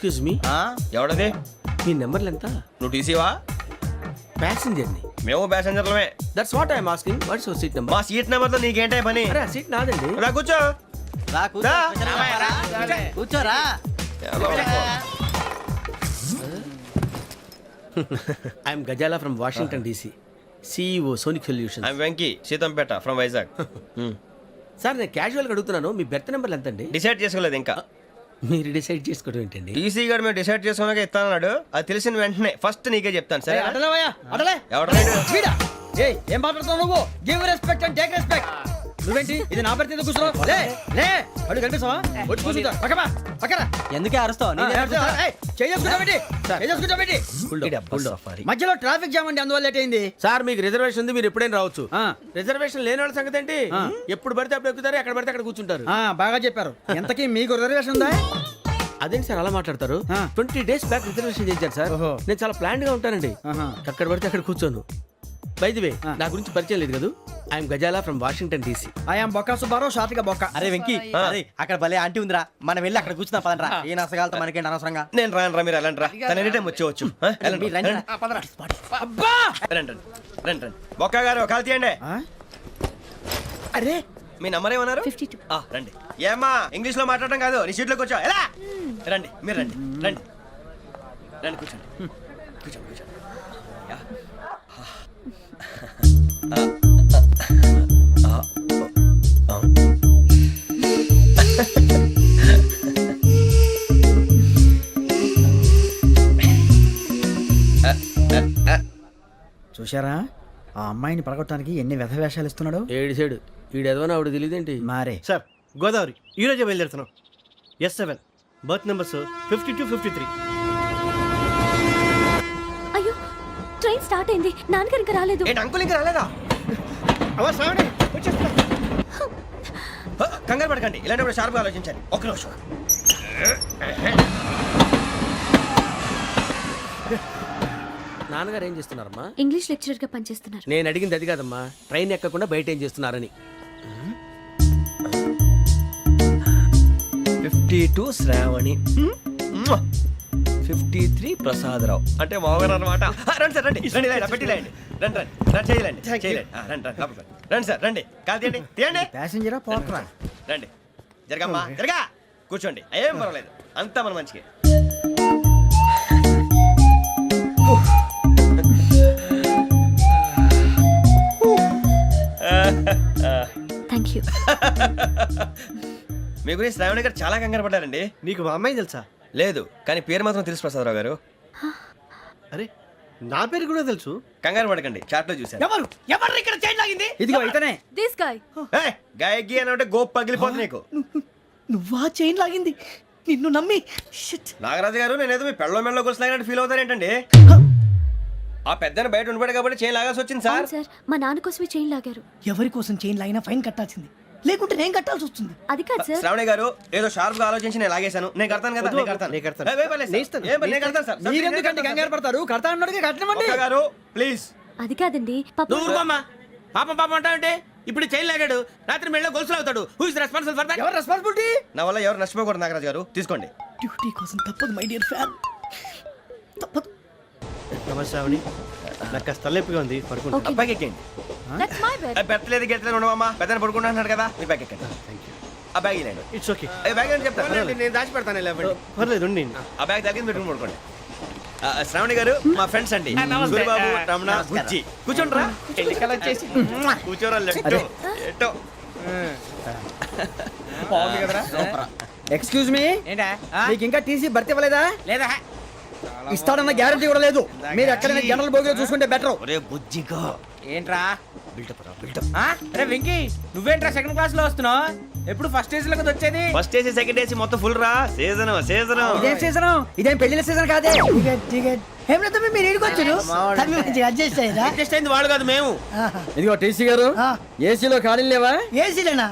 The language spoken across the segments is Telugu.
Excuse me, ఎవడది? మీ నెంబర్లు ఎంత? నువ్వు టీసీవా? ప్యాసింజర్ ని. మేము ప్యాసెంజర్లమే. That's what I'm asking. What's your seat number? మా సీట్ నెంబర్ తో నీకేంటే పని? అరే ఆ సీట్ నాదండి. రా కూర్చో. రా. కూర్చోరా. I'm Ghazala from Washington DC, CEO Sonic Solution. I'm Venky, Seethampeta from Vizag. Sir నేను క్యాజువల్గా అడుగుతున్నాను, మీ బెర్త్ నెంబర్లు ఎంత అండి? డిసైడ్ చేసుకోలేదు ఇంకా. మీరు డిసైడ్ చేసుకోవడం ఏంటండి? టీసీ గారు మేము డిసైడ్ చేసుకున్నాక ఇస్తానన్నాడు. అది తెలిసిన వెంటనే ఫస్ట్ నీకే చెప్తాను. సరే ఎవడ ఏం మాట్లాడుతున్నావు నువ్వు? Give respect and take respect. నువ్వేంటి ఇది నా పరిస్థితి? కూర్చో. లే లే, అడుగు కనిపిస్తావా? వచ్చి కూర్చుంటా. పక్కన ఎందుకే అరుస్తావు? మధ్యలో ట్రాఫిక్ జామ్ అండి, అందువల్ల లేట్ అయింది. సార్ మీకు రిజర్వేషన్ ఉంది, మీరు ఎప్పుడైనా రావచ్చు. రిజర్వేషన్ లేని వాళ్ళ సంగతి ఏంటి? ఎప్పుడు పడితే అప్పుడు ఎక్కుతారు, ఎక్కడ పడితే అక్కడ కూర్చుంటారు. బాగా చెప్పారు. ఎంతకీ మీకు రిజర్వేషన్ ఉందా? అదేంటి సార్ అలా మాట్లాడతారు? 20 days బ్యాక్ రిజర్వేషన్ చేశారు సార్. నేను చాలా ప్లాన్డ్ గా ఉంటానండి. అక్కడ పడితే అక్కడ కూర్చోను. బై ది వే, నా గురించి పరిచయం లేదు కదా. I'm Ghazala from Washington DC. I'm Bokka Subbarao, షార్ట్గా బొక్క. అరే వెంకీ, అక్కడ భలే ఆంటీ ఉందిరా, మనం వెళ్ళి అక్కడ కూర్చున్నా పదనరా. ఏ నసగాలతో మనకేంటి అనవసరంగా. నేను రాను రా, మీరు వెళ్ళండి రా. తన ఎనీ టైం వచ్చేవచ్చు. రండి. బొక్క గారు కాల్ తీయండి. అరే మీ నంబర్ ఏమన్నారు? 52. రండి. ఏమ్మా ఇంగ్లీష్ లో మాట్లాడడం కాదు, నీ సీట్లో కూర్చో. ఎలా రండి, మీరు రండి. రండి కూర్చోండి. యా. చూశారా ఆ అమ్మాయిని పడగొట్టడానికి ఎన్ని వ్యధ వేషాలు ఇస్తున్నాడు. ఏడు సైడు ఈడు ఎదవని ఆవిడ తెలియదేంటి? మారే సార్ గోదావరి ఈరోజే బయలుదేరుతున్నాం. S7 berth numbers 52, 53. అయ్యో ట్రైన్ స్టార్ట్ అయింది, నాన్నగారు ఇంకా రాలేదు. ఏంటి అంకుల్ ఇంకా రాలేదా? కంగారు పడకండి, ఇలాంటప్పుడు షార్ప్గా ఆలోచించాలి. ఒక్క నిమిషం. నాన్నగారు ఏం చేస్తున్నారమ్మా? ఇంగ్లీష్ లెక్చరర్ గా పనిచేస్తున్నారు. నేను అడిగింది అది కాదమ్మా, ట్రైన్ ఎక్కకుండా బయట ఏం చేస్తున్నారని. 52 శ్రావణి, 53 ప్రసాదరావు అంటే మామగారు అనమాట. రండి సార్, రండి పెట్టిలేండి. రండి చేయాలండి. రండి సార్, రండి. కాదు తీయండి. ప్యాసింజరా పోట్రా. రండి, జరగమ్మా, జరగా కూర్చోండి. ఏం పర్వాలేదు, అంతా మన మంచిగా. Thank you. మీ గురించి శ్రావణి గారు చాలా కంగారు పడ్డారండి. నీకు మా అమ్మాయి తెలుసా? లేదు, కానీ పేరు మాత్రం తెలుసు ప్రసాదరావు గారు. అరే నా పేరు కూడా తెలుసు. కంగారు పడకండి, చాట్ లో చూసాను. ఎవరు ఇక్కడ చైన్ లాగింది? ఇదిగో ఇతనే. This guy. గాయకి అని అంటే గోప్ పగిలిపోతుంది నీకు. నువ్వా చైన్ లాగింది? నిన్ను నమ్మి. నాగరాజు గారు, నేనేదో మీ పెళ్ళ మెళ్ళలో గురిసిలాగినట్టు ఫీల్ అవుతారేంటండి? ఆ పెద్దని బయట ఉండిపోయాడు కాబట్టి చైన్ లాగాల్సి వచ్చింది సార్. సార్ మా నాన్న కోసమే చైన్ లాగారు. ఎవరి కోసం చైన్ లాగినా ఫైన్ కట్టాల్సింది, లేకుంటే నేను కట్టాల్సి వస్తుంది. అది కాదు సార్. శ్రావణి గారు ఏదో షార్ప్ గా ఆలోచించి నేను లాగేశాను. నేను కడతాను కదా. మీరెందుకంటే కంగారు పడతారు? కడతా అన్నాడుగా కట్టమండి. గారు ప్లీజ్. అది కాదండి. పాపం అంటావంటే ఇప్పుడు చైన్ లాగాడు, రాత్రి మెళ్ళ గొలుసులు అవుతాడు. Who is responsible for that? ఎవరు రెస్పాన్సిబిలిటీ? నా వల్ల ఎవరు నష్టపోకూడదు నాగరాజు గారు, తీసుకోండి. డ్యూటీ కోసం తప్పదు మై డియర్ ఫ్యాన్, తప్పదు. నమస్తే శ్రావణి, నాకు కాస్త తలెప్పిగా ఉంది, పడుకుంటా. Okay. బ్యాగ్ ఎక్కండి. That's my bed. పెట్టలేదు గెట్టలేదు ఉండవమ్మా, పెద్దని పడుకుంటున్నాడు కదా. మీ బ్యాగ్ ఎక్కండి. ఆ బ్యాగ్ ఇలాండి. It's okay. బ్యాగ్ అని చెప్తాను, నేను దాచి పెడతాను. పర్లేదు ఉండి. ఆ బ్యాగ్ తగ్గింది పెట్టుకుని పడుకోండి. శ్రావణి గారు మా ఫ్రెండ్స్ అండి, సూరిబాబు, రమణ, బుజ్జి. కూర్చోండి రా. కూర్చోరా. ఎట్టో ఎక్స్క్యూజ్ మీ, మీకు ఇంకా టీసీ భర్తీ ఇవ్వలేదా? లేదా. ఇస్తాడన్న గ్యారంటీ కూడా లేదు. మీరు ఎక్కడైనా జనరల్ బోగిలో చూసుకుంటే బెటర్. ఒరే బుజ్జిగా ఏంట్రా బిల్డప్? అరే వెంకీ, నువ్వేంట్రా సెకండ్ క్లాస్ లో వస్తున్నావు? ఎప్పుడు ఫస్ట్ ఏసీ లో వచ్చేది? ఫస్ట్ ఏసీ సెకండ్ ఏసీ మొత్తం ఫుల్ రా. సీజన్ ఇదేం సీజన్? ఇదేం పెళ్లిన సీజన్ కాదే. మీరు ఇడికొచ్చారు, అడ్జస్ట్ అయింది వాళ్ళు కాదు మేము. ఇదిగో టీసీ గారు, ఏసీలో ఖాళీ లేవా? ఏసీలేనా?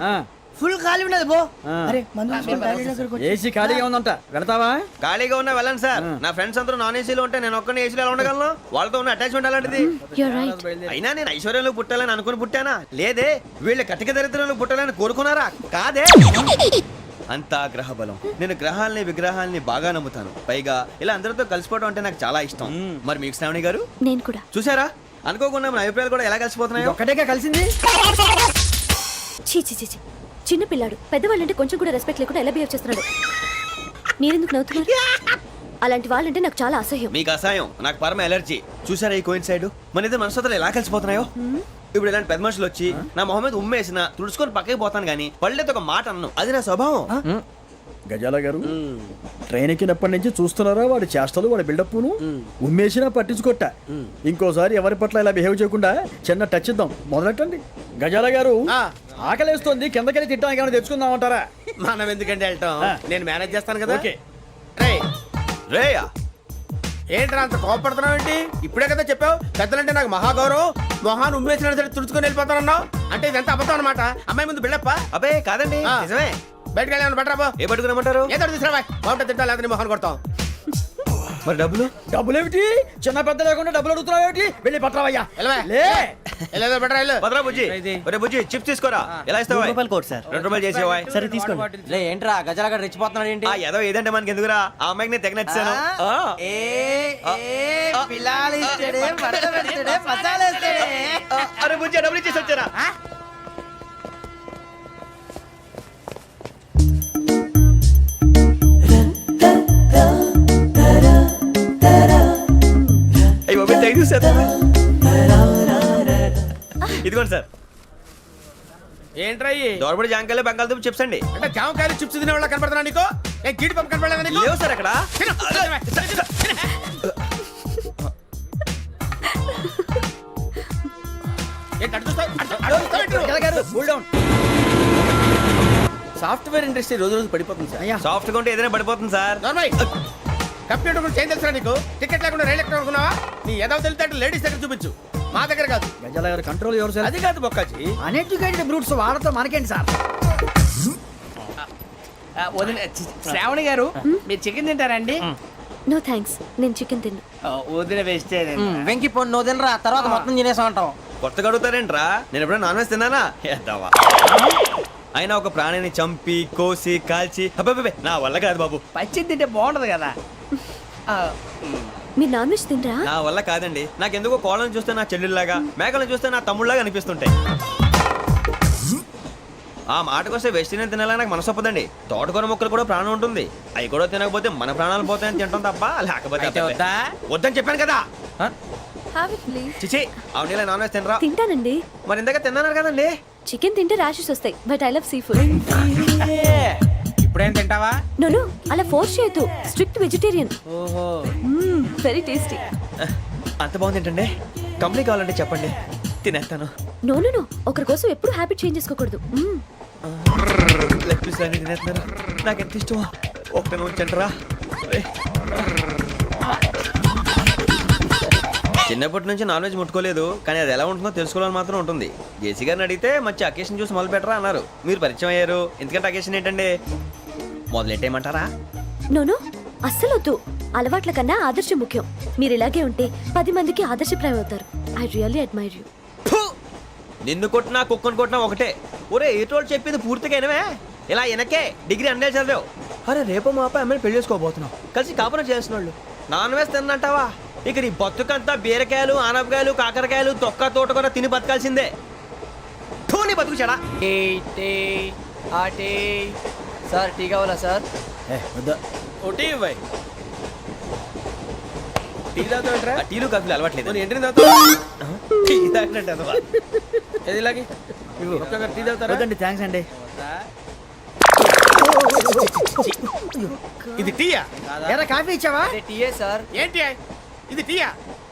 ఫుల్ ఖాళీ ఉండదు పో. అరే ఏసీ ఖాళీగా ఉందంట, వెళతావా? ఖాళీగా ఉన్నా వెళ్ళండి సార్. నా ఫ్రెండ్స్ అందరూ నాన్ ఏసీలో ఉంటే నేను ఒక్కనే ఏసీలో ఎలా ఉండగలను? వాళ్ళతో ఉన్న అటాచ్మెంట్ అలాంటిది. You're right. అయినా నేను ఐశ్వర్యంలో పుట్టాలని అనుకుని పుట్టానా? లేదే, వీళ్ళ కటిక దరిద్రంలో పుట్టాలని కోరుకున్నారా? కాదే. అంతా గ్రహ బలం. నేను గ్రహాలని విగ్రహాలని బాగా నమ్ముతాను. పైగా ఇలా అందరితో కలిసిపోవడం అంటే నాకు చాలా ఇష్టం. మరి మీకు శ్రావణి గారు? నేను కూడా. చూసారా, అనుకోకుండా మన అభిప్రాయాలు కూడా ఎలా కలిసిపోతున్నాయో. ఒక్కటేగా కలిసింది. చీ చీ చీ చీ. చిన్న పిల్లాడు పెద్దవాళ్ళంటే కొంచెం కూడా రెస్పెక్ట్ లేకుండా ఎలా బిహేవ్ చేస్తున్నాడు. మీరెందుకు నవ్వుతున్నారు? అలాంటి వాళ్ళంటే నాకు చాలా అసహ్యం. మీకు అసహాయం, నాకు పరమ ఎలర్జీ. చూసారా ఈ కోయిన్సైడ్? మన ఇద్దరు మనసులు ఎలా కలిసిపోతున్నాయో. ఇప్పుడు ఇలాంటి పెద్ద మనుషులు వచ్చి నా మొహం మీద ఉమ్మేసిన తుడుచుకొని పక్కకి పోతాను కానీ పళ్ళేతో ఒక మాట అన్ను. అది నా స్వభావం. గజాల గారు ట్రైన్ ఎక్కినప్పటి నుంచి చూస్తున్నారా వాడి చేష్టలు, వాడి బిల్డప్ను. ఉమ్మేసినా పట్టించుకోట. ఇంకోసారి ఎవరి పట్ల ఇలా బిహేవ్ చేయకుండా చిన్న టచ్ ఇద్దాం. మొదలెట్టండి. గజాల గారు ఆకలేస్తుంది, కిందకెళ్ళి తిట్టడానికి ఏమైనా తెచ్చుకుందామంటారా? మనం ఎందుకంటే వెళ్ళటం, నేను మేనేజ్ చేస్తాను కదా. ఓకే. రేయా, ఏంట్రా అంత కోపడుతున్నావు ఏంటి? ఇప్పుడే కదా చెప్పావు పెద్దలంటే నాకు మహాగౌరవం, మొహాన్ని ఉమ్మేసిన సరే తుడుచుకొని వెళ్ళిపోతానన్నావు. అంటే ఇదంతా అబద్ధం అనమాట. అమ్మాయి ముందు బిళ్ళప్ప. అబ్బే కాదండి, నిజమే. బయటకు వెళ్ళి బట్రాబో. ఏ పట్టుకురమ్మంటారు? ఏదో తీసుకురా బాగుంటుంది, తింటా లేదా మొహాన్ని కొడతాం. మరి డబ్బులు? డబ్బులేమిటి? చిన్న పెద్ద లేకుండా డబ్బులు అడుగుతున్నావు ఏమిటి? వెళ్ళి పట్టరావయ్యా. వెళ్ళేదో బట్రా వెళ్ళు. భద్రా బుజ్జి, ఒరే బుజ్జి చిప్స్ తీసుకోరా. ఎలా ఇస్తావా? Court sir. 2 రూపాయలు చేసేవా? సరే తీసుకోండి. లే ఏంట్రా గజాలగా రెచ్చిపోతున్నాడు ఏంటి? ఏదో ఏదంటే మనకి ఎందుకురా, ఆ అమ్మాయికి నేను తెగ నచ్చాను. అరే బుజ్జి, డబ్బులు ఇచ్చేసి వచ్చారా? ఇదిగోండి సార్. ఏంట్రా దోరబడి జాంకాయలు బంగాళదుంప చిప్స్ అండి. అంటే జామకాయలు చిప్స్ తినే వాళ్ళ కనపడుతున్నా నీకు? ఏ గీడి పంప కనపడలేదా నీకు? లేవు సార్ అక్కడ. సాఫ్ట్వేర్ ఇండస్ట్రీ రోజు రోజు పడిపోతుంది సార్. సాఫ్ట్ గా ఉంటే ఏదైనా పడిపోతుంది సార్. కంప్యూటర్ గురించి ఏం తెలుసా నీకు? టికెట్ లేకుండా రైలు ఎక్కడ అనుకున్నావా? నీ ఏదో తెలితే లేడీస్ దగ్గర చూపించు, మా దగ్గర కాదు. గజాల గారు కంట్రోల్ ఎవరు సార్? అది కాదు బొక్కాజీ. అన్ఎడ్యుకేటెడ్ బ్రూట్స్ వాళ్ళతో మనకేంటి సార్? శ్రావణి గారు మీరు చికెన్ తింటారండి? నో థ్యాంక్స్, నేను చికెన్ తిన్నా. వదిన వేస్తే వెంకి పొన్ను నువ్వు తినరా, తర్వాత మొత్తం తినేసా ఉంటాం. కొత్తగా అడుగుతారేంట్రా? నేను ఎప్పుడైనా నాన్ వెజ్ తిన్నానా? ఎద్దావా. అయినా ఒక ప్రాణిని చంపి కోసి కాల్చి అబ్బబ్బే నా వల్ల కాదు బాబు. పచ్చి తింటే బాగుంటది కదా. మీరు నాన్ వెజ్ తినరా? నా వల్ల కాదండి. నాకెందుకో కోళ్ళని చూస్తే నా చెల్లెళ్ళలాగా, మేకలను చూస్తే నా తమ్ముళ్ళలాగా అనిపిస్తుంటాయి. ఆ మాటకొస్తే వెస్టిరియన్ తినాలని నాకు మనసు ఒప్పదండి. తోటకూర మొక్కలు కూడా ప్రాణం ఉంటుంది. అవి కూడా తినకపోతే మన ప్రాణాలు పోతాయని తింటాం తప్ప లేకపోతే వద్దని చెప్పాను కదా. చిచి, అవునీ నాన్ వెజ్ తినరా? తింటానండి. మరి ఇందాక తిన్నాను కదండి. చికెన్ తింటే ర్యాషెస్ వస్తాయి, but I love sea food. ఇప్పుడేం తింటావా? నో అలా ఫోర్స్ చేయొద్దు. Strict vegetarian. ఓహో, వెరీ టేస్టీ. అంత బాగుంది ఏంటండి? కంప్లీట్ కావాలంటే చెప్పండి, తినేస్తాను. నో ఒకరి కోసం ఎప్పుడు హ్యాబిట్ చేంజ్ చేసుకోకూడదు. లెగ్ పీస్ అన్ని తినేస్తున్నారు. నాకు ఎంత ఇష్టమో. ఒకటే ఉంచండిరా. చిన్నప్పటి నుంచి నాన్ వెజ్ ముట్టుకోలేదు, కానీ అది ఎలా ఉంటుందో తెలుసుకోవాలని మాత్రం ఉంటుంది. జేసీ గారిని అడిగితే మంచి అకేషన్ చూసి మొదలు పెట్టరా అన్నారు. మీరు పరిచయం అయ్యారు, ఎందుకంటే అకేషన్ ఏంటండి? మొదలెట్టేయమంటారా? నో అస్సలు వద్దు. అలవాట్ల కన్నా ఆదర్శం ముఖ్యం. మీరు ఇలాగే ఉంటే 10 మందికి ఆదర్శప్రాయం అవుతారు. I really admire you. నిన్ను కొట్టినా కుక్కను కొట్టినా ఒకటే. ఒరే ఏటోళ్ళు చెప్పింది పూర్తిగా వినవే. ఇలా వెనకే డిగ్రీ అన్నే చదివావు. అరే రేపు మా అబ్బాయి అమ్మని పెళ్లి చేసుకోబోతున్నావు, కలిసి కాపురం చేసిన వాళ్ళు నాన్ వెజ్ తిన్నంటావా? ఇక నీ బతుకంతా బీరకాయలు, ఆనపకాయలు, కాకరకాయలు, తొక్క తోట కూడా తిని బతకాల్సిందే. ధోని బతుకు చెడా. సార్ టీ కావాలా సార్? ఒకటి ఇవ్వాయి. టీ తాగుతావేంట్రా? టీలు కాఫీలు అలవాట్లేదు. ఏంటి తాగుతావు? టీ తాగినట్టు అదవా. ఏది ఇలాగే టీ తాగుతారా? థ్యాంక్స్ అండి. ఇది టీయా? కాఫీ ఇచ్చావా? టీయే సార్. ఏంటి ఇది టీయా?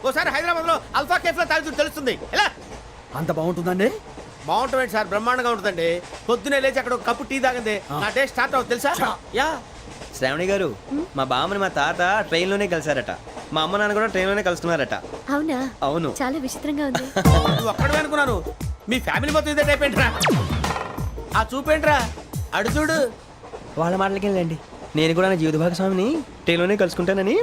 ఓసారి హైదరాబాద్ లో అల్ఫా కేఫ్ లో తాగుతూ తెలుస్తుంది. ఎలా అంత బాగుంటుందండి? బాగుంటుంది సార్, బ్రహ్మాండంగా ఉంటుందండి. పొద్దునే లేచి అక్కడ ఒక కప్పు టీ తాగింది నా డే స్టార్ట్ అవుతుంది తెలుసా? యా. శ్రావణి గారు, మా బామ్మని మా తాత ట్రైన్ లోనే కలిసారట. మా అమ్మ నాన్న కూడా ట్రైన్ లోనే కలుసుకున్నారట. అవునా? అవును. చాలా విచిత్రంగా ఉంది. నువ్వు ఒక్కడే అనుకున్నాను, మీ ఫ్యామిలీ మొత్తం ఇదే టైప్ ఏంట్రా? ఆ చూపేంట్రా, అడు చూడు. వాళ్ళ మాటలకి వెళ్ళండి. నేను కూడా నా జీవిత భాగస్వామిని ట్రైన్ లోనే కలుసుకుంటానని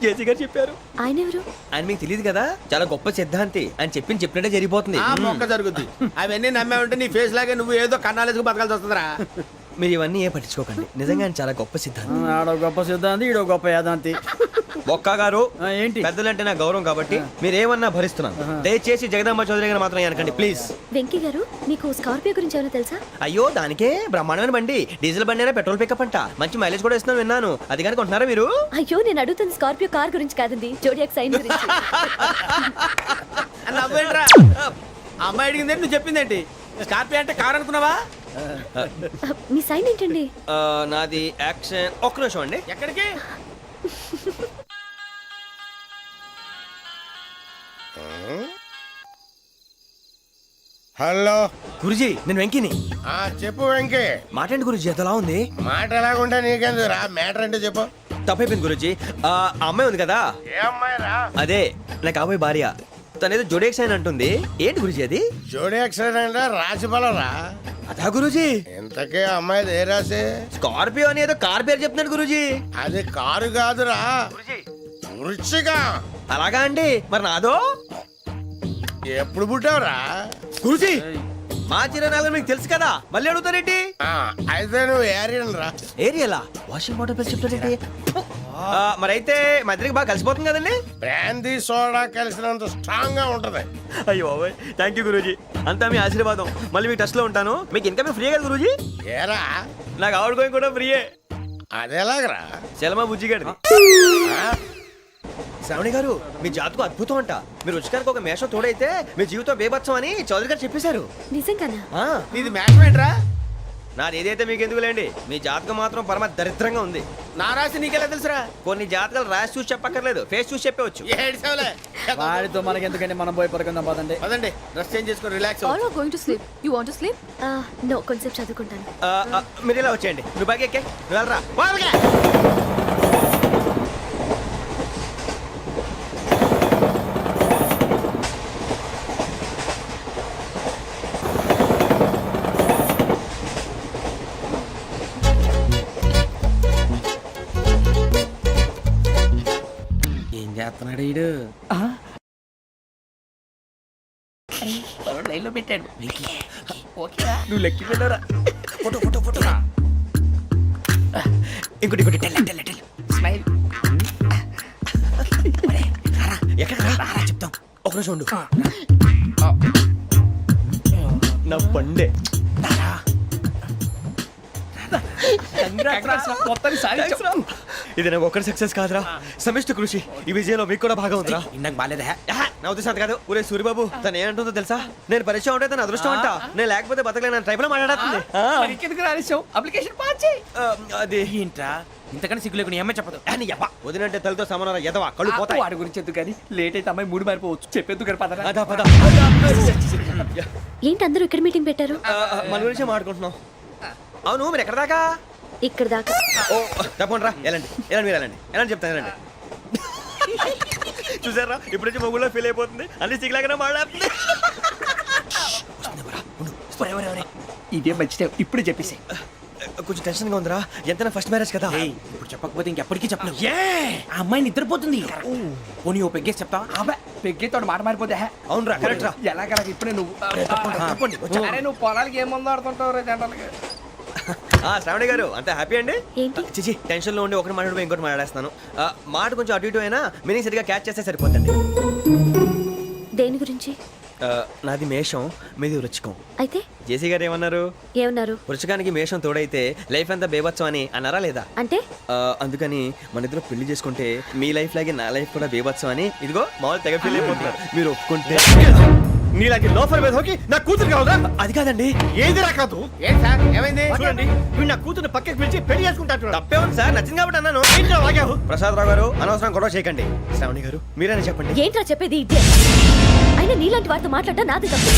జేసీ గారు చెప్పారు. ఆయన ఎవరు? ఆయన మీకు తెలియదు కదా, చాలా గొప్ప సిద్ధాంతి అని చెప్పినట్టే జరిగిపోతుంది. ఆ మొక్క జరుగుద్ది. అవన్నీ నమ్మే ఉంటే నీ ఫేస్ లాగే నువ్వు ఏదో కన్నాలేసుకు బతకాల్సి వస్తుందిరా. మీరు ఇవన్నీ ఏ పట్టించుకోకండి నిజంగా ఆయన చాలా గొప్ప సిద్ధాంతి ఆడో గొప్ప సిద్ధాంతి ఈడో గొప్ప యాదాంతి. బొక్క గారు ఏంటి? పెద్దలంటే నా గౌరవం కాబట్టి మీరు ఏమన్నా భరిస్తున్నాను. దయచేసి జగదాంబ చౌదరి గారు మాత్రం అనకండి ప్లీజ్. వెంకీ గారు మీకు స్కార్పియో గురించి ఏమైనా తెలుసా? అయ్యో దానికే బ్రహ్మాండమైన బండి, డీజిల్ బండి అయినా పెట్రోల్ పికప్ అంట, మంచి మైలేజ్ కూడా ఇస్తున్నాను విన్నాను. అది కానీ కొంటున్నారా మీరు? అయ్యో నేను అడుగుతున్న స్కార్పియో కార్ గురించి కాదండి, జోడియాక్ సైన్ గురించి. నవ్వేంట్రా అమ్మాయి అడిగిందేంటి నువ్వు చెప్పిందేంటి? స్కార్పియో అంటే కారు అనుకున్నావా? మీ సైన్ ఏంటండి? నాది యాక్షన్. ఒక్క నిమిషం అండి. ఎక్కడికి? హలో గురుజీ నేను వెంకిని. చెప్పు వెంకీ. మాట్లాడండి గురుజీ, ఎంతలా ఉంది? మాట ఎలాగుంటా నీకెందుకు రా, మ్యాటర్ అంటే చెప్పు. తప్పైపోయింది గురుజీ. ఆ అమ్మాయి ఉంది కదా, ఏ అమ్మాయి రా? అదే నా కాబోయే భార్య. తనేదో జోడేక్స్ అని అంటుంది. ఏంటి గురుజీ అది? జోడి యాక్సిడెంట్ రాసి రా. అదా గురుజీ? ఇంతకే అమ్మాయిది ఏ రాసి? స్కార్పియో అని ఏదో కార్ పేరు చెప్తున్నాడు గురుజీ. అది కారు కాదురా, వృచ్చిక. అలాగా అండి, మరి నాదో? ఎప్పుడు పుట్టావురా? గురుజీ మా చిరునాలు మీకు తెలుసు కదా, మళ్ళీ అడుగుతారేంటి? అయితే నువ్వు ఏరియన్ రా. ఏరియలా? వాషింగ్ వాటర్ పేరు చెప్తారేంటి? మరైతే మా ఇద్దరికి బాగా కలిసిపోతుంది కదండి. బ్రాందీ సోడా కలిసినంత స్ట్రాంగ్ గా ఉంటది. అయ్యో థ్యాంక్ యూ గురూజీ, అంతా మీ ఆశీర్వాదం. మళ్ళీ మీ టచ్ లో ఉంటాను. మీకు ఇంకా ఫ్రీ కదా గురూజీ? ఏరా నాకు ఆవిడ గోయింగ్ కూడా ఫ్రీయే. అదేలాగరా? చలమా బుజ్జి గారిది. శ్రావణి గారు మీ జాతకు అద్భుతం అంట. మీరు రుచికారికి ఒక మేషం తోడైతే మీ జీవితం బేబత్సం అని చౌదరి గారు చెప్పేశారు. నిజంగానా? నీది మ్యాచ్ ఏంట్రా? నాది ఏదైతే మీకు ఎందుకులేండి, మీ జాతకం మాత్రం పరమ దరిద్రంగా ఉంది. నా రాసి నీకెలా తెలుసురా? కొన్ని జాతకాలు రాసి చూసి చెప్పక్కర్లేదు, ఫేస్ చూసి చెప్పవచ్చు. ఏడ్చావులే. వాడితో మనకి ఎందుకండి, మనం పోయి పడుకుందాం పదండి. పదండి, డ్రెస్ చేంజ్ చేసుకొని relax All are going to sleep. You want to sleep? No, కొంచెం చదువుకుంటాను. మీరు ఇలా వచ్చేయండి. నువ్వు బాగా ఎక్కే, నువ్వు వెళ్ళరా. ఏం చేస్తున్నాడు ఈడు? లైన్ లో పెట్టాడు. నువ్వు లెక్కి పెట్టారా? ఫోటో ఫోటో ఫోటో ఇంకోటి ఇంకోటి టెల్ టెల్ టెల్ స్మైల్. ఎక్కడ రారా చెప్తాం. ఒక నిమిషం ఉండు. నా బండే మొత్తాన్ని సాధించాం. ఇది నాకు ఒక్కడి సక్సెస్ కాదురా, సమిష్టి కృషి. ఈ విజయంలో మీకు కూడా భాగం ఉందిరా. ఇందాక బాలేదా? నా ఉద్దేశం అంత కాదు. ఊరే సూరిబాబు తను ఏమంటుందో తెలుసా? నేను పరిచయం ఉంటే తన అదృష్టం అంట, నేను లేకపోతే బతకలేను ట్రైబ్ లో మాట్లాడుతుంది. ఎందుకు రాలేసావు? అప్లికేషన్ పాస్ చేయి. అది ఏంట్రా ఇంతకన్నా సిగ్గు లేకుండా ఏమై చెప్పదు. వదినంటే తలతో సమానం ఎదవా, కళ్ళు పోతాయి. వాడి గురించి ఎందుకు కానీ లేట్ అయితే అమ్మాయి మూడు మారిపోవచ్చు. చెప్పేందుకు కానీ పదరా. అదా పద. ఏంటి అందరూ ఇక్కడ మీటింగ్ పెట్టారు? మన గురించి మాట్లాడుకుంటున్నాం. అవును మీరు ఎక్కడ దాకా? ఇక్కడ దాకా. ఓ తప్పకుండా రా, వెళ్ళండి వెళ్ళండి, మీరు వెళ్ళండి వెళ్ళండి చెప్తాను, వెళ్ళండి. చూసారా ఇప్పుడు నుంచి మొగుల్లో ఫీల్ అయిపోతుంది, అన్ని సిగ్లాగానే మాట్లాడుతుంది. ఇదే మంచి టైం, ఇప్పుడు చెప్పేసి. కొంచెం టెన్షన్ గా ఉందిరా, ఎంతైనా ఫస్ట్ మ్యారేజ్ కదా. ఇప్పుడు చెప్పకపోతే ఇంకెప్పటికీ చెప్పలేవు. ఆ అమ్మాయి నిద్రపోతుంది. పోనీ ఓ పెగ్గేసి చెప్తావా? అబ్బా పెగ్గేతో మాట మారిపోతే. అవునురా కరెక్ట్ రా. ఎలాగలా ఇప్పుడే నువ్వు తప్పండి. అరే నువ్వు పొలాలకి ఏముందో ఆడుతుంటావు రే జనరల్గా. శ్రావణి గారు అంత హ్యాపీ అండి? ఏంటి? చిచి టెన్షన్ లో ఉండి ఒకటి మాట్లాడిపోయి ఇంకోటి మాట్లాడేస్తున్నాను. మాట కొంచెం అటు ఇటు అయినా మీనింగ్ సరిగా క్యాచ్ చేస్తే సరిపోతుంది. దేని గురించి? నాది మేషం, మీది వృచ్చికం. అయితే జేసీ గారు ఏమన్నారు? ఏమన్నారు? వృచ్చికానికి మేషం తోడైతే లైఫ్ అంతా బేబత్సం అని అన్నారా లేదా? అంటే అందుకని మన ఇద్దరు పెళ్లి చేసుకుంటే మీ లైఫ్ లాగే నా లైఫ్ కూడా బేబత్సం అని ఇదిగో మామూలు తెగ ఫీల్ అయిపోతున్నారు. మీరు ఒప్పుకుంటే నీలాంటి లోఫర్ మీద హోకి నా కూతురు కావదా? అది కాదండి. ఏది రాకాదు. ఏం సార్ ఏమైంది? చూడండి వీడు నా కూతురు పక్కకి పిలిచి పెళ్లి చేసుకుంటారు. తప్పే ఉంది సార్, నచ్చింది కాబట్టి అన్నాను. ప్రసాద్ రావు గారు అనవసరం గొడవ చేయకండి. శ్రావణి గారు మీరైనా చెప్పండి. ఏంట్రా చెప్పేది? ఇదే అయినా నీలాంటి వారితో మాట్లాడటం నాది తప్పు.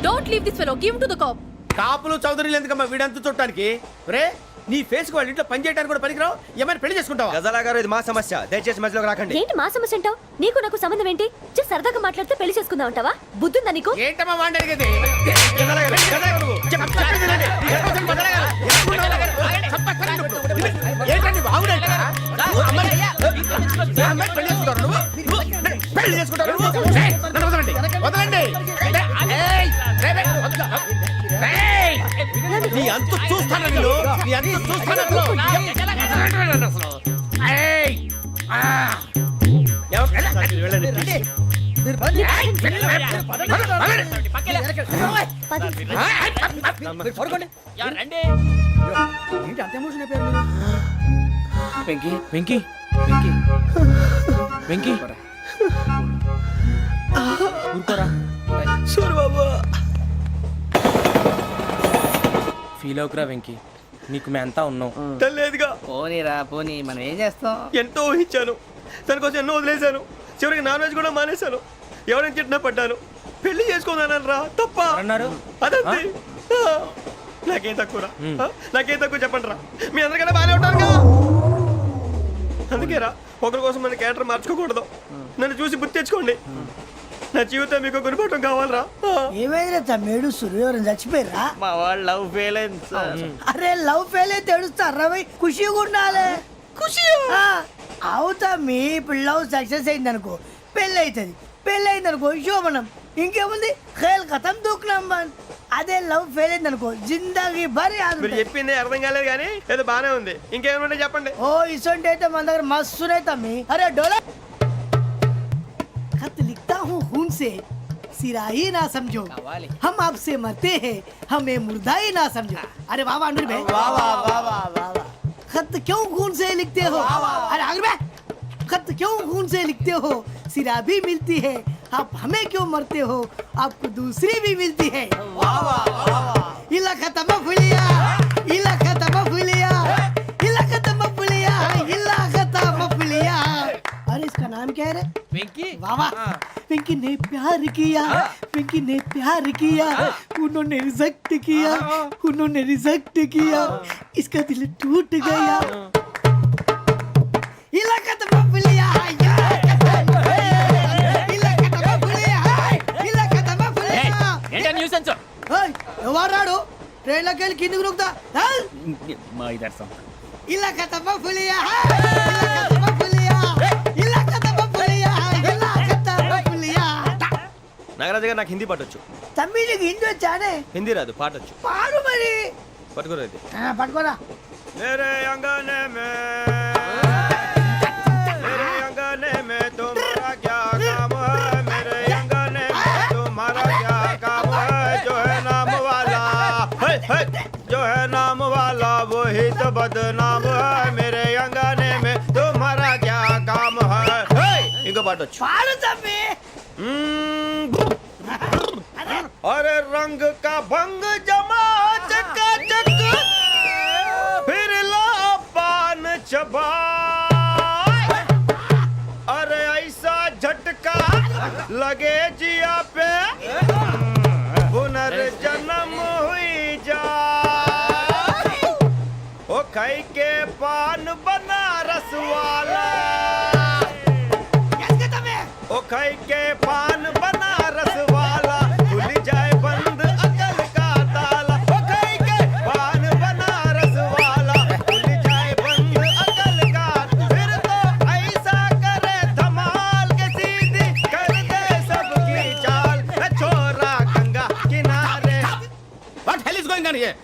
Don't leave this fellow. Give him to the cop. కాపులు చౌదరులు ఎందుకమ్మా వీడంతా చూడటానికి? రే నీ ఫేస్ కు వాళ్ళ ఇంట్లో పని చేయడానికి కూడా పనికిరావు. ఏమైనా పెళ్లి చేసుకుంటావా? గజాలా గారు ఇది మా సమస్య, దయచేసి మధ్యలోకి రాకండి. ఏంటి మా సమస్య అంటావు? నీకు నాకు సంబంధం ఏంటి? జస్ట్ సరదాగా మాట్లాడితే పెళ్లి చేసుకుందాం అంటావా? బుద్ధుందా నీకు? ఏంటమ్మా వాడిని అడిగేది? ఏంటండి బాగుండండి. పెళ్లి చేసుకుంటారు నువ్వు? నన్ను వదలండి, వదలండి. నీ అంత చూస్తూ చూస్తాను నిన్ను. నీ అంత చూస్తాను అసలు. ఏయ్! ఆ! వెళ్ళండి please. ఏంటి అంత ఎమోషన్ అయిపోయారు మీరు? వెంకీ వెంకీ వెంకీ వెంకీ ఊరుకోరా. సూరిబాబు ఫీల్ అవుకురా వెంకీ, నీకు మేమంతా ఉన్నాం. తెలియదుగా, పోనీరా పోనీ, మనం ఏం చేస్తాం? ఎంతో ఊహించాను, తన కోసం ఎన్నో వదిలేశాను, చివరికి నాన్ వెజ్ కూడా మానేశాను, ఎవరైనా తిట్టినా పడ్డాను, పెళ్లి చేసుకున్నానరా తప్ప అన్నారు అదంతే. నాకేం తక్కువరా, నాకేం తక్కువ చెప్పండి రా, మీ అందరికన్నా బాగానే ఉంటారుగా. అందుకేరా ఒకరి కోసం మన క్యారెక్టర్ మార్చుకోకూడదు, నన్ను చూసి గుర్తు తెచ్చుకోండి. నా జీవితం మీకు గురిపటం కావాలరా. ఏమైనా తమ్మేడు సూర్యవరం చచ్చిపోయిరా? మా వాళ్ళు లవ్ ఫెయిల్ అయింది సార్. అరే లవ్ ఫెయిల్ అయితే ఏడుస్తారా భయ్? ఖుషిగా ఉండాలి. ఖుషి అవుతా మీ ఇప్పుడు లవ్ సక్సెస్ అయింది అనుకో పెళ్ళి అవుతుంది, పెళ్ళి అయింది అనుకో శోభనం, ఇంకేముంది ఖేల్ కథం దూకునాం బాన్. అదే లవ్ ఫెయిల్ అయింది అనుకో జిందాగీ భారీ మీరు చెప్పింది అర్థం కాలేదు కానీ ఏదో బాగానే ఉంది, ఇంకేమైనా చెప్పండి. ఓ ఇసొంటి అయితే మన దగ్గర మస్తునే తమ్మి. అరే డోలా खत लिखता हूँ खून से सिरा ही ना समझो, हम आपसे मरते हैं हमें मुर्दा ही ना समझो. अरे वाह वाह अनुर भाई, वाह वाह वाह वाह वाह. खत क्यों खून से लिखते हो? अरे अनुर भाई, खत क्यों खून से लिखते हो? सिरा भी मिलती है, आप हमें क्यों मरते हो? आपको दूसरी भी मिलती है. वाह वाह वाह. इला खत्म फुलिया, इला खत्म फुलिया, इला खत्म फुलिया, इला खत्म फुलिया. अरे इसका नाम क्या है रे? వెంకీ वाह वाह. पिंकी ने प्यार किया, पिंकी ने प्यार किया, उन्होंने रिजेक्ट किया, उन्होंने रिजेक्ट किया, इसका दिल टूट गया. इलाका तो बबलिया, इलाका तो बबलिया, इलाका तो बबलिया. ఏంటా న్యూసెన్స్? ओए ఎవరు రాడు? ట్రైన్ లోకి వెళ్ళి కిందికి నొక్కుతా. మా ఇదర్సం ఇలాకా तो बबलिया, इलाका तो बबलिया, इलाका तो बबलिया, इलाका तो बबलिया. నాగరాజు గారు నాకు హిందీ పాటొచ్చు. తమ్మి నీకు హిందీ వచ్చానే? హిందీ రాదు, పాటొచ్చు. పాడు మరి. పట్టుకోరైతే పట్టుకోరా. मेरे अंगने में मेरे अंगने में तुम्हारा क्या काम है? मेरे अंगने में तुम्हारा क्या काम है? जो है नाम वाला जो है नाम वाला वही तो बदनाम है. मेरे अंगने में तुम्हारा क्या काम है? इनको पाटो పాడు తమ్మి. अरे रंग का भंग जमा चकाचक फिर ला पान चबा. अरे ऐसा झटका लगे जिया पे पुनर्जन्म हुई जा. ओ खाई के पान बनारस वाला, ओ खाई के पान बनारस वाला खुल जाए बंद अकल का ताला. ओ खाई के पान बनारस वाला खुल जाए बंद अकल का. फिर तो ऐसा करे धमाल के सीधी कर दे सबकी चाल. छोरा गंगा किनारे. What hell is going on here?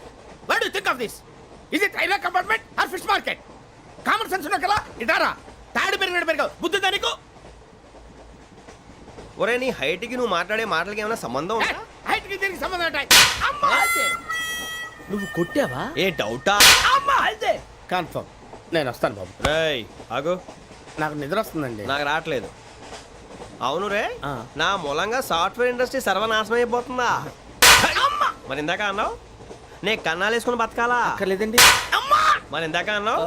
What do you think of this? Is it railway compartment or fish market? Common sense ఉన్న కదా ఇటారా. తాడి పెరిగినట్టు పెరిగావు, బుద్ధి దానికి. ఒరే నీ హైట్ కి నువ్వు మాట్లాడే మాటలకి ఏమైనా సంబంధం ఉందా? హైట్ కి దీనికి సంబంధం ఉంటాయి. అమ్మా నువ్వు కొట్టావా? ఏ డౌటా? అమ్మా అయితే కన్ఫర్మ్. నేను వస్తాను బాబు. రేయ్ ఆగు, నాకు నిద్ర వస్తుందండి. నాకు రావట్లేదు. అవును రే, ఆ. నా మూలంగా సాఫ్ట్వేర్ ఇండస్ట్రీ సర్వనాశనం అయిపోతుందా? మరి ఇందాక అన్నావు నే కన్నాలు వేసుకుని బతకాలా? అక్కర్లేదండి. మరి ఇందాక అన్నావు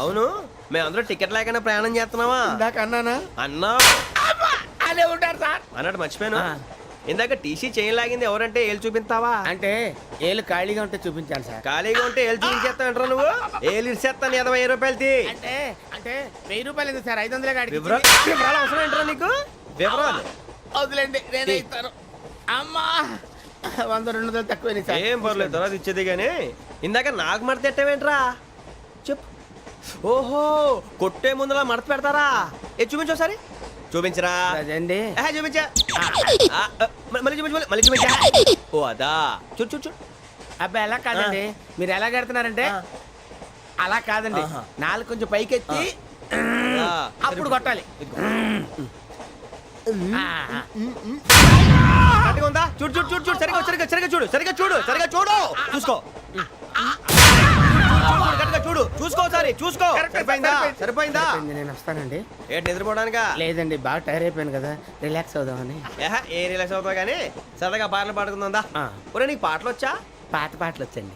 అవును మేమందరూ టికెట్ లేకుండా ప్రయాణం చేస్తున్నావా? ఇందాక అన్నానా? అన్నావు అదే ఉంటారు సార్. అన్నట్టు మర్చిపోయాను. ఆ. ఇందాక టీసీ చేయి లాగింది ఎవరంటే ఏళ్ళు చూపిస్తావా? అంటే ఏళ్ళు ఖాళీగా ఉంటే చూపించాను సార్. ఖాళీగా ఉంటే ఏళ్ళు చూపించేస్తానంటారా నువ్వు? ఏళ్ళు ఇచ్చేస్తాను 20 రూపాయలది. అంటే అంటే 1000 రూపాయలు ఎందుకు సార్? 500 గాడికి వివరాలు అవసరం ఏంటరా నీకు? వివరాలు వదిలేండి, నేనే ఇస్తాను. అమ్మా 100 200 తక్కువ సార్. ఏం పర్లేదు, తర్వాత ఇచ్చేది కానీ ఇందాక నాకు మడత పెట్టావేంట్రా? చెప్పు. ఓహో కొట్టే ముందులా మడత పెడతారా? ఏ చూపించు ఒకసారి. చూపించరా? అదండి. చూపించా. మళ్ళీ చూపించు, మళ్ళీ చూపించా. ఓ అదా. చూడు చూడు చూడు. అబ్బాయి ఎలా కాదండి మీరు ఎలా కడుతున్నారంటే అలా కాదండి ఆహా. నాలుగు కొంచెం పైకెత్తి అప్పుడు కొట్టాలి కరెక్ట్గా ఉందా? చూడు చూడు చూడు చూడు సరిగా సరిగా సరిగా చూడు సరిగా చూడు సరిగా చూడు చూసుకో కరెక్ట్గా చూడు చూసుకో ఒకసారి చూసుకో. సరిపోయిందా సరిపోయిందా? నేను వస్తానండి. ఏంటి నిద్రపోవడానికా? లేదండి బాగా టైర్ అయిపోయాను కదా రిలాక్స్ అవుదామని. ఏ రిలాక్స్ అవుతావు కానీ సరదాగా పాటలు పాడుకుందా? ఆ. ఒరే నీకు పాటలు వచ్చా? పాత పాటలు వచ్చండి.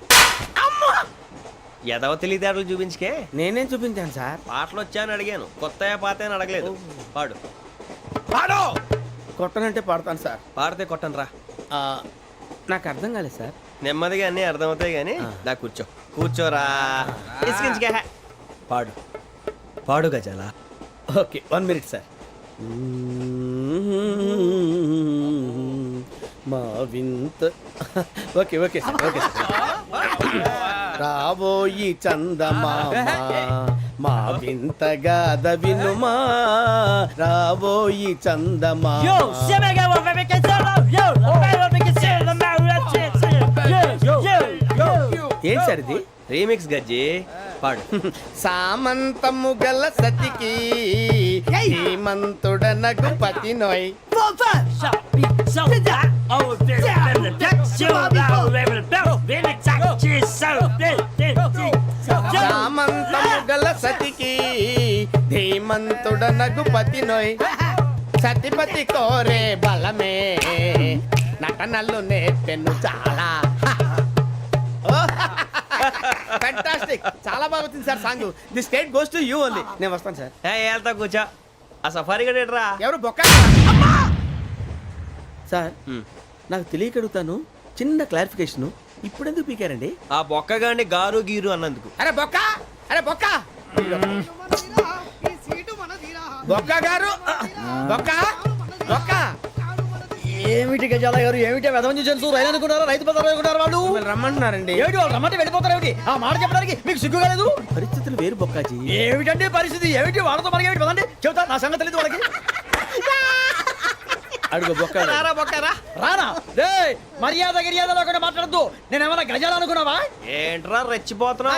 ఎదవ తెలివితేటలు చూపించుకే. నేనేం చూపించాను సార్. పాటలు వచ్చా అని అడిగాను, కొత్త పాత అని అడగలేదు. పాడు పాడు. కొట్టనంటే పడతాను సార్. పాడితే కొట్టను రా. నాకు అర్థం కాలేదు సార్. నెమ్మదిగా అన్నీ అర్థమవుతాయి కానీ దా కూర్చో కూర్చోరా. ఇసుకించుకే. పాడు పాడు గజాల. Okay 1 minute sir. మా వింత okay okay sir okay sir. రాబోయి చందమామ మా వింతగా వినుమా రాబోయి చందమామ. ఏం సార్ ఇది? రీమిక్స్ గజ్జి. పాడు. సామంతము గల సతికి హేమంతుడనగు పతి నోయ్. సామంతము గల సతికి ధీమంతుడనగు పతి నోయ్. సతిపతి కోరే బలమే నటనలు నేర్పెను చాలా. ఫ్యాంటాస్టిక్, చాలా బాగా వచ్చింది sir song. The state goes to you only. నేను వస్తాను సార్. వెళ్తా కూర్చో. ఆ సఫారీ గడేట్రా. ఎవరు బొక్క సార్? నాకు తెలియక అడుగుతాను, చిన్న క్లారిఫికేషన్. ఇప్పుడు ఎందుకు పీకారండి? ఆ బొక్కగాండి గారు గీరు అన్నందుకు. అరే బొక్క, అరే బొక్క, బొక్క గారు, బొక్క బొక్క. ఏమిటి గజాల గారు, ఏమిటి వెదవం చూసాను రైలు అనుకున్నారా, రైతు బజార్ అనుకున్నారా వాళ్ళు? మిమ్మల్ని రమ్మంటున్నారండి. ఏమిటి వాళ్ళు రమ్మంటే వెళ్ళిపోతారు ఏమిటి? ఆ మాట చెప్పడానికి మీకు సిగ్గు కాలేదు? పరిస్థితులు వేరు బొక్కాజీ. ఏమిటండి పరిస్థితి, ఏమిటి వాళ్ళతో మనకి ఏమిటి పదండి చెబుతా, నా సంగతి తెలియదు వాళ్ళకి. అడుగు బొక్క. రారా బొక్కరా. రానా రే, మర్యాద గిర్యాద లేకుండా మాట్లాడద్దు. నేను ఏమన్నా గజాలు అనుకున్నావా? ఏంట్రా రెచ్చిపోతున్నావు?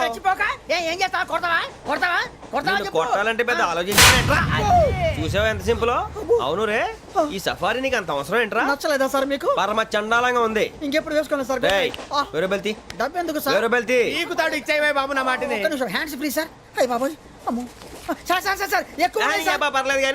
ఏం చేస్తా, కొడతావా కొడతావా కొడతావా నిన్ను కొట్టాలంటే పెద్ద ఆలోచించానేంట్రా. చూసావా ఎంత సింపుల్. అవును రే, ఈ సఫారీ నీకు అంత అవసరం ఏంట్రా? నచ్చలేదా సార్ మీకు? పరమ చండాలంగా ఉంది. ఇంకెప్పుడు వేసుకోండి సార్. ఏయ్, వేరే బెల్తి డబ్బు ఎందుకు సార్? వేరే బెల్తి. నీకు తాడు ఇచ్చాయి బాబు నా మాటని. Hands free sir. అయ్యి బాబోయ్, అమ్మో సార్ సార్ సార్ సార్ ఎక్కువ ఉన్నాయి సార్. పర్లేదు కానీ